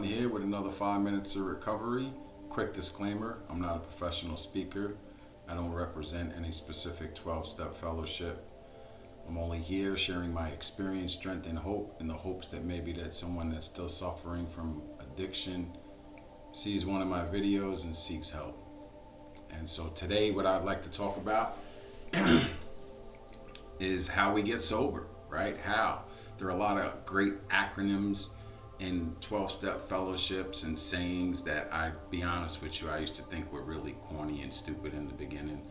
here with another 5 minutes of recovery. Quick disclaimer, I'm not a professional speaker. I don't represent any specific 12-step fellowship. I'm only here sharing my experience, strength, and hope in the hopes that maybe that someone that's still suffering from addiction sees one of my videos and seeks help. And so today what I'd like to talk about is how we get sober, right? How. There are a lot of great acronyms in 12-step fellowships and sayings that, I'll be honest with you, I used to think were really corny and stupid in the beginning.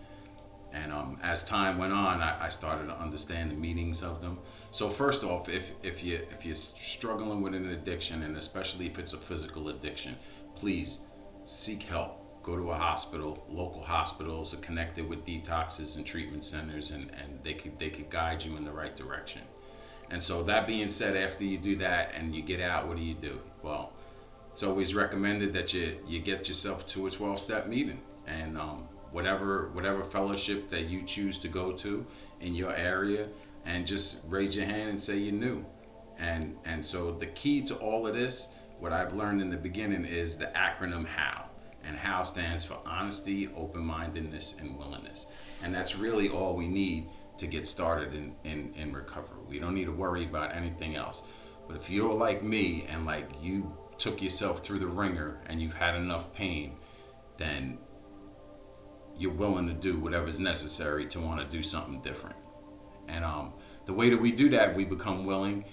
And as time went on, I started to understand the meanings of them. So first off, if you're struggling with an addiction, and especially if it's a physical addiction, please seek help. Go to a hospital. Local hospitals are connected with detoxes and treatment centers, and they could guide you in the right direction. And so that being said, after you do that and you get out, what do? Well, it's always recommended that you get yourself to a 12-step meeting, and whatever fellowship that you choose to go to in your area, and just raise your hand and say you're new. And so the key to all of this, what I've learned in the beginning, is the acronym HOW. And HOW stands for honesty, open-mindedness, and willingness. And that's really all we need to get started in recovery. We don't need to worry about anything else. But if you're like me and like you took yourself through the ringer and you've had enough pain, then you're willing to do whatever's necessary to want to do something different. And the way that we do that, we become willing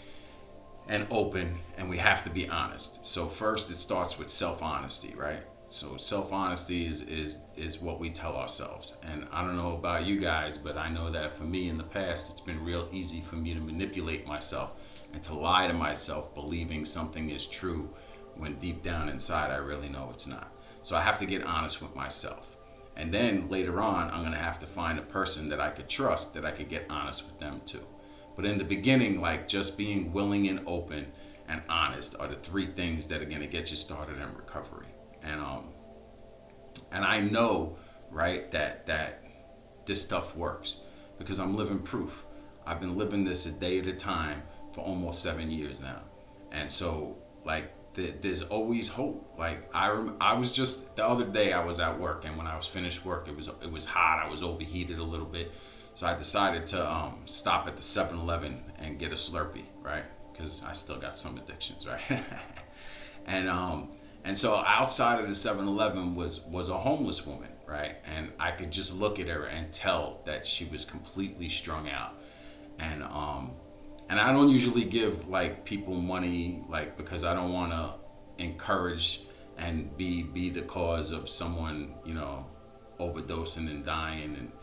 and open, and we have to be honest. So first it starts with self-honesty, right? So self-honesty is what we tell ourselves. And I don't know about you guys, but I know that for me in the past, it's been real easy for me to manipulate myself and to lie to myself, believing something is true when deep down inside I really know it's not. So I have to get honest with myself. And then later on, I'm gonna have to find a person that I could trust, that I could get honest with them too. But in the beginning, like, just being willing and open and honest are the three things that are gonna get you started in recovery. And I know, right, that this stuff works because I'm living proof. I've been living this a day at a time for almost 7 years now. And so, like, there's always hope. Like, I was just, the other day I was at work, and when I was finished work, it was hot. I was overheated a little bit. So I decided to stop at the 7-Eleven and get a Slurpee, right? Because I still got some addictions, right? And so outside of the 7-Eleven was a homeless woman, right? And I could just look at her and tell that she was completely strung out. And I don't usually give like people money, like, because I don't want to encourage and be the cause of someone, overdosing and dying.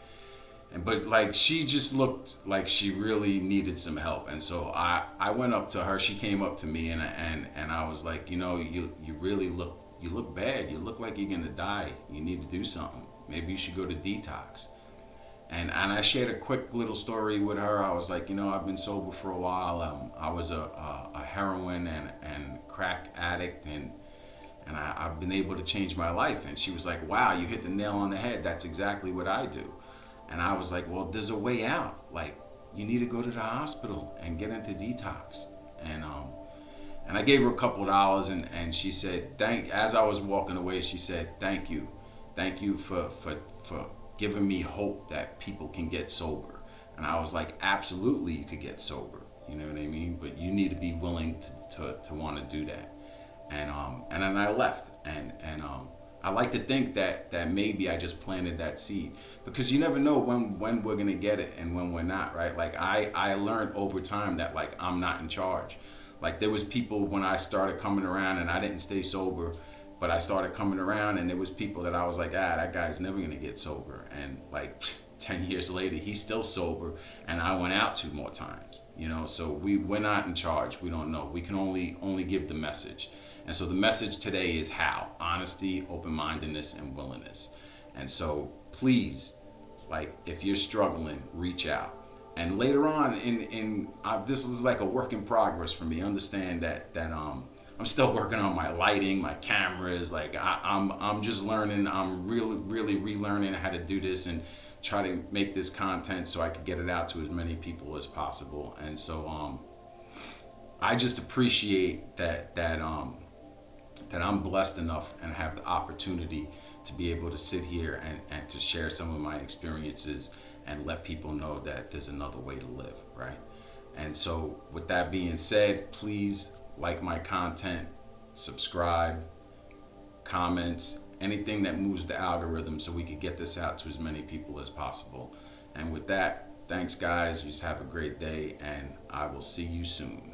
But like, she just looked like she really needed some help. And so I went up to her. She came up to me, and I was like, you really look bad. You look like you're gonna die. You need to do something. Maybe you should go to detox. And I shared a quick little story with her. I was like, I've been sober for a while. I was a heroin and crack addict, and I've been able to change my life. And she was like, wow, you hit the nail on the head. That's exactly what I do. And I was like, well, there's a way out. Like, you need to go to the hospital and get into detox. And I gave her a couple of dollars, and she said, as I was walking away, she said, thank you for giving me hope that people can get sober. And I was like, absolutely, you could get sober. You know what I mean? But you need to be willing to want to do that. And then I left, and I like to think that maybe I just planted that seed, because you never know when we're gonna get it and when we're not, right? Like, I learned over time that, like, I'm not in charge. Like, there was people when I started coming around, and I didn't stay sober, but I started coming around, and there was people that I was like, that guy's never gonna get sober. And like 10 years later, he's still sober, and I went out 2 more times, so we're not in charge. We don't know. We can only give the message. And so the message today is how: honesty, open-mindedness, and willingness. And so please, like, if you're struggling, reach out. And later on, this is like a work in progress for me. Understand that I'm still working on my lighting, my cameras. Like, I'm just learning. I'm really relearning how to do this and try to make this content so I could get it out to as many people as possible. And so I just appreciate that that I'm blessed enough and have the opportunity to be able to sit here and to share some of my experiences and let people know that there's another way to live, right? And so with that being said, please like my content, subscribe, comments, anything that moves the algorithm so we can get this out to as many people as possible. And with that, thanks guys, just have a great day, and I will see you soon.